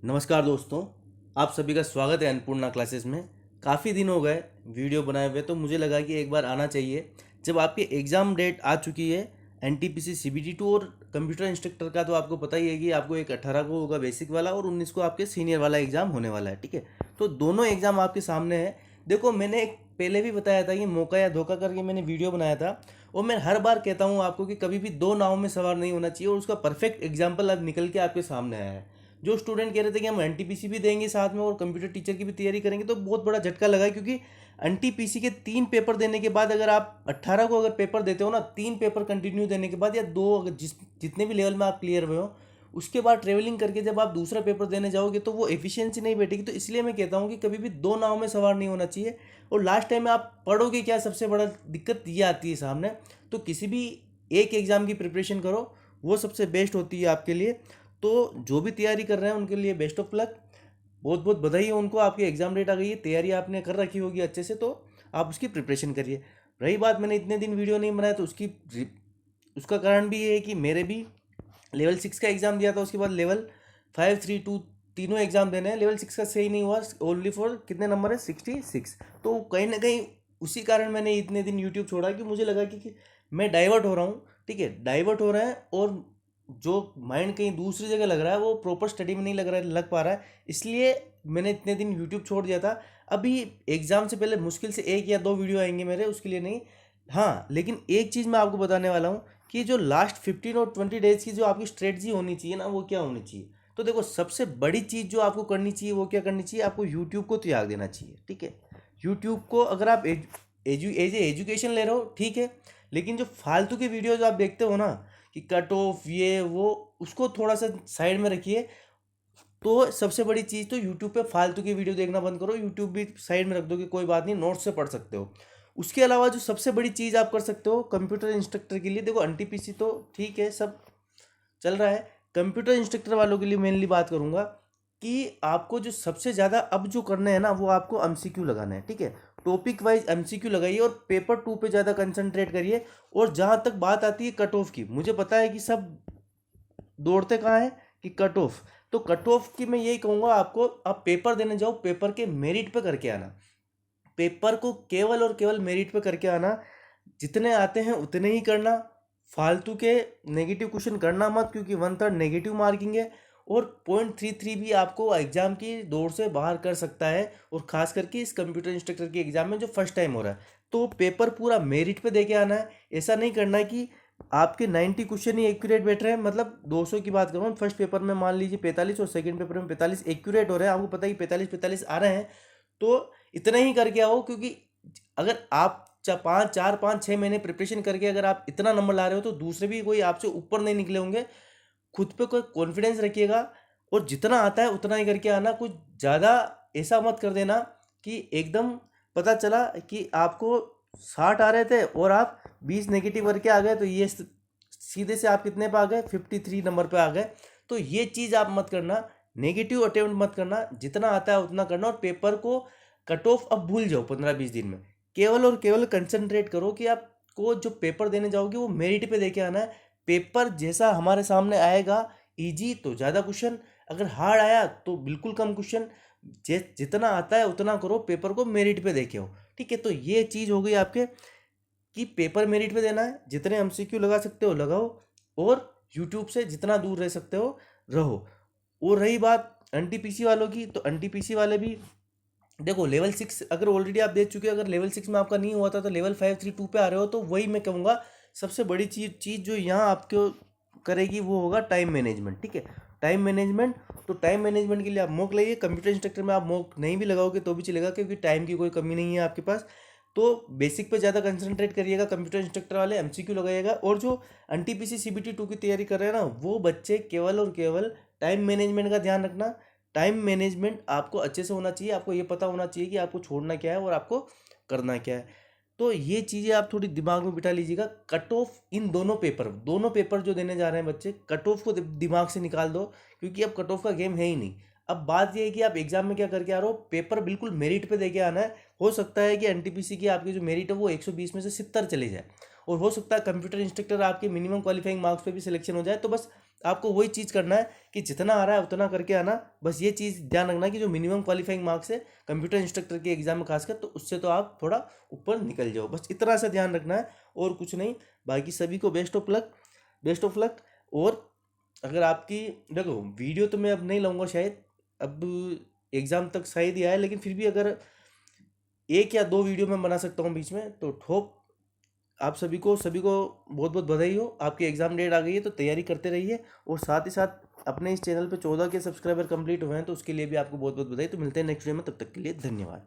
नमस्कार दोस्तों, आप सभी का स्वागत है अन्नपूर्णा क्लासेस में। काफ़ी दिन हो गए वीडियो बनाए हुए, तो मुझे लगा कि एक बार आना चाहिए। जब आपकी एग्ज़ाम डेट आ चुकी है एनटीपीसी सीबीटी 2 और कंप्यूटर इंस्ट्रक्टर का, तो आपको पता ही है कि आपको एक 18 को होगा बेसिक वाला और 19 को आपके सीनियर वाला एग्ज़ाम होने वाला है। ठीक है, तो दोनों एग्ज़ाम आपके सामने है। देखो, मैंने एक पहले भी बताया था कि मौका या धोखा करके मैंने वीडियो बनाया था, और मैं हर बार कहता हूँ आपको कि कभी भी दो नाव में सवार नहीं होना चाहिए, और उसका परफेक्ट एग्जाम्पल अब निकल के आपके सामने आया है। जो स्टूडेंट कह रहे थे कि हम एनटीपीसी भी देंगे साथ में और कंप्यूटर टीचर की भी तैयारी करेंगे, तो बहुत बड़ा झटका लगा है, क्योंकि एनटीपीसी के 3 पेपर देने के बाद अगर आप 18 को अगर पेपर देते हो ना, 3 पेपर कंटिन्यू देने के बाद या 2, अगर जितने भी लेवल में आप क्लियर हुए हो, उसके बाद ट्रेवलिंग करके जब आप दूसरा पेपर देने जाओगे तो वो एफिशिएंसी नहीं बैठेगी। तो इसलिए मैं कहता हूँ कि कभी भी दो नाव में सवार नहीं होना चाहिए। और लास्ट टाइम में आप पढ़ोगे क्या, सबसे बड़ा दिक्कत ये आती है सामने। तो किसी भी एक एग्ज़ाम की प्रिपरेशन करो, वो सबसे बेस्ट होती है आपके लिए। तो जो भी तैयारी कर रहे हैं उनके लिए बेस्ट ऑफ लक। बहुत बहुत बधाई है उनको, आपकी एग्ज़ाम डेट आ गई है, तैयारी आपने कर रखी होगी अच्छे से, तो आप उसकी प्रिपरेशन करिए। रही बात मैंने इतने दिन वीडियो नहीं बनाया, तो उसका कारण भी ये है कि मेरे भी लेवल 6 का एग्ज़ाम दिया था, उसके बाद लेवल 5, 3, 2 तीनों एग्ज़ाम देने हैं। लेवल 6 का सही नहीं हुआ, ओनली फॉर कितने नंबर है, 66। तो कहीं ना कहीं उसी कारण मैंने इतने दिन यूट्यूब छोड़ा, कि मुझे लगा कि मैं डाइवर्ट हो रहा हूँ। ठीक है, डाइवर्ट हो रहा है और जो माइंड कहीं दूसरी जगह लग रहा है, वो प्रॉपर स्टडी में नहीं लग पा रहा है। इसलिए मैंने इतने दिन यूट्यूब छोड़ दिया था। अभी एग्ज़ाम से पहले मुश्किल से 1 या 2 वीडियो आएंगे मेरे, उसके लिए नहीं। हाँ, लेकिन एक चीज़ मैं आपको बताने वाला हूँ कि जो लास्ट 15 और 20 डेज़ की जो आपकी स्ट्रेटजी होनी चाहिए ना, वो क्या होनी चाहिए। तो देखो, सबसे बड़ी चीज़ जो आपको करनी चाहिए वो क्या करनी चाहिए, आपको यूट्यूब को त्याग देना चाहिए। ठीक है, यूट्यूब को अगर आप एज एजुकेशन ले रहे हो, ठीक है, लेकिन जो फालतू की वीडियोज आप देखते हो ना, कि कट ऑफ ये वो, उसको थोड़ा सा साइड में रखिए। तो सबसे बड़ी चीज़ तो यूट्यूब पे फालतू की वीडियो देखना बंद करो, यूट्यूब भी साइड में रख दो कि कोई बात नहीं, नोट्स से पढ़ सकते हो। उसके अलावा जो सबसे बड़ी चीज़ आप कर सकते हो कंप्यूटर इंस्ट्रक्टर के लिए, देखो एनटीपीसी तो ठीक है, सब चल रहा है। कंप्यूटर इंस्ट्रक्टर वालों के लिए मेनली बात करूंगा कि आपको जो सबसे ज़्यादा अब जो करना है ना, वो आपको एमसीक्यू लगाना है। ठीक है, टॉपिक वाइज एमसीक्यू लगाइए और पेपर 2 पे ज़्यादा कंसंट्रेट करिए। और जहाँ तक बात आती है कट ऑफ की, मुझे पता है कि सब दौड़ते कहाँ हैं कि कट ऑफ। तो कट ऑफ की मैं यही कहूँगा आपको, आप पेपर देने जाओ, पेपर के मेरिट पे करके आना। पेपर को केवल और केवल मेरिट पे करके आना। जितने आते हैं उतने ही करना, फालतू के नेगेटिव क्वेश्चन करना मत, क्योंकि 1/3 नेगेटिव मार्किंग है। और 0.33 भी आपको एग्जाम की दौड़ से बाहर कर सकता है, और खास करके इस कंप्यूटर इंस्ट्रक्टर के एग्जाम में जो फर्स्ट टाइम हो रहा है। तो पेपर पूरा मेरिट पे दे के आना है। ऐसा नहीं करना है कि आपके 90 क्वेश्चन ही एक्यूरेट बैठ रहे हैं, मतलब 200 की बात करूँ, फर्स्ट पेपर में मान लीजिए 45 और सेकंड पेपर में 45 एक्यूरेट हो रहे हैं, आपको पता ही 45 आ रहे हैं। तो इतना ही करके आओ, क्योंकि अगर आप 4, 5, 6 महीने प्रिपरेशन करके अगर आप इतना नंबर ला रहे हो, तो दूसरे भी कोई आपसे ऊपर नहीं निकले होंगे। खुद पे कोई कॉन्फिडेंस रखिएगा, और जितना आता है उतना ही करके आना। कुछ ज़्यादा ऐसा मत कर देना कि एकदम पता चला कि आपको 60 आ रहे थे और आप 20 नेगेटिव करके आ गए, तो ये सीधे से आप कितने पे आ गए, 53 नंबर पे आ गए। तो ये चीज़ आप मत करना, नेगेटिव अटेम्प्ट मत करना, जितना आता है उतना करना। और पेपर को कट ऑफ अब भूल जाओ 15-20 दिन में। केवल और केवल कंसंट्रेट करो कि आपको जो पेपर देने जाओगे वो मेरिट पे देके आना है। पेपर जैसा हमारे सामने आएगा, इजी तो ज़्यादा क्वेश्चन, अगर हार्ड आया तो बिल्कुल कम क्वेश्चन। जितना आता है उतना करो, पेपर को मेरिट पे देखे हो। ठीक है, तो ये चीज़ हो गई आपके कि पेपर मेरिट पे देना है, जितने एमसीक्यू लगा सकते हो लगाओ, और यूट्यूब से जितना दूर रह सकते हो रहो। और रही बात एनटीपीसी वालों की, तो एनटीपीसी वाले भी देखो, लेवल 6 अगर ऑलरेडी आप दे चुके हो, अगर लेवल 6 में आपका नहीं हुआ था तो लेवल 5, 3, 2 पे आ रहे हो, तो वही मैं कहूँगा सबसे बड़ी चीज़ जो यहाँ आपको करेगी वो होगा टाइम मैनेजमेंट। ठीक है, टाइम मैनेजमेंट। तो टाइम मैनेजमेंट के लिए आप मॉक लगाइए। कंप्यूटर इंस्ट्रक्टर में आप मॉक नहीं भी लगाओगे तो भी चलेगा, क्योंकि टाइम की कोई कमी नहीं है आपके पास। तो बेसिक पे ज़्यादा कंसंट्रेट करिएगा, कंप्यूटर इंस्ट्रक्टर वाले एमसीक्यू लगाइएगा। और जो एनटीपीसी सीबीटी 2 की तैयारी कर रहे हैं ना, वो बच्चे केवल और केवल टाइम मैनेजमेंट का ध्यान रखना। टाइम मैनेजमेंट आपको अच्छे से होना चाहिए, आपको ये पता होना चाहिए कि आपको छोड़ना क्या है और आपको करना क्या है। तो ये चीज़ें आप थोड़ी दिमाग में बिठा लीजिएगा। कट ऑफ इन दोनों पेपर जो देने जा रहे हैं बच्चे, कट ऑफ को दिमाग से निकाल दो, क्योंकि अब कट ऑफ का गेम है ही नहीं। अब बात ये है कि आप एग्जाम में क्या करके आ रहे हो, पेपर बिल्कुल मेरिट पे देके आना है। हो सकता है कि एनटीपीसी की आपकी जो मेरिट है वो 120 में से 70 चले जाए, और हो सकता है कंप्यूटर इंस्ट्रक्टर आपके मिनिमम क्वालिफाइंग मार्क्स पे भी सिलेक्शन हो जाए। तो बस आपको वही चीज़ करना है कि जितना आ रहा है उतना करके आना। बस ये चीज़ ध्यान रखना कि जो मिनिमम क्वालिफाइंग मार्क्स है कंप्यूटर इंस्ट्रक्टर के एग्जाम में खासकर, तो उससे तो आप थोड़ा ऊपर निकल जाओ। बस इतना सा ध्यान रखना है और कुछ नहीं। बाकी सभी को best of luck, best of luck. और अगर आपकी, देखो वीडियो तो मैं अब नहीं लाऊंगा शायद, अब एग्ज़ाम तक शायद ही आए, लेकिन फिर भी अगर 1 या 2 वीडियो मैं बना सकता हूँ बीच में, तो होप आप सभी को बहुत बहुत बधाई हो। आपकी एग्ज़ाम डेट आ गई है तो तैयारी करते रहिए। और साथ ही साथ अपने इस चैनल पे 14 के सब्सक्राइबर कंप्लीट हुए हैं, तो उसके लिए भी आपको बहुत बहुत बधाई। तो मिलते हैं नेक्स्ट वीडियो में, तब तक के लिए धन्यवाद।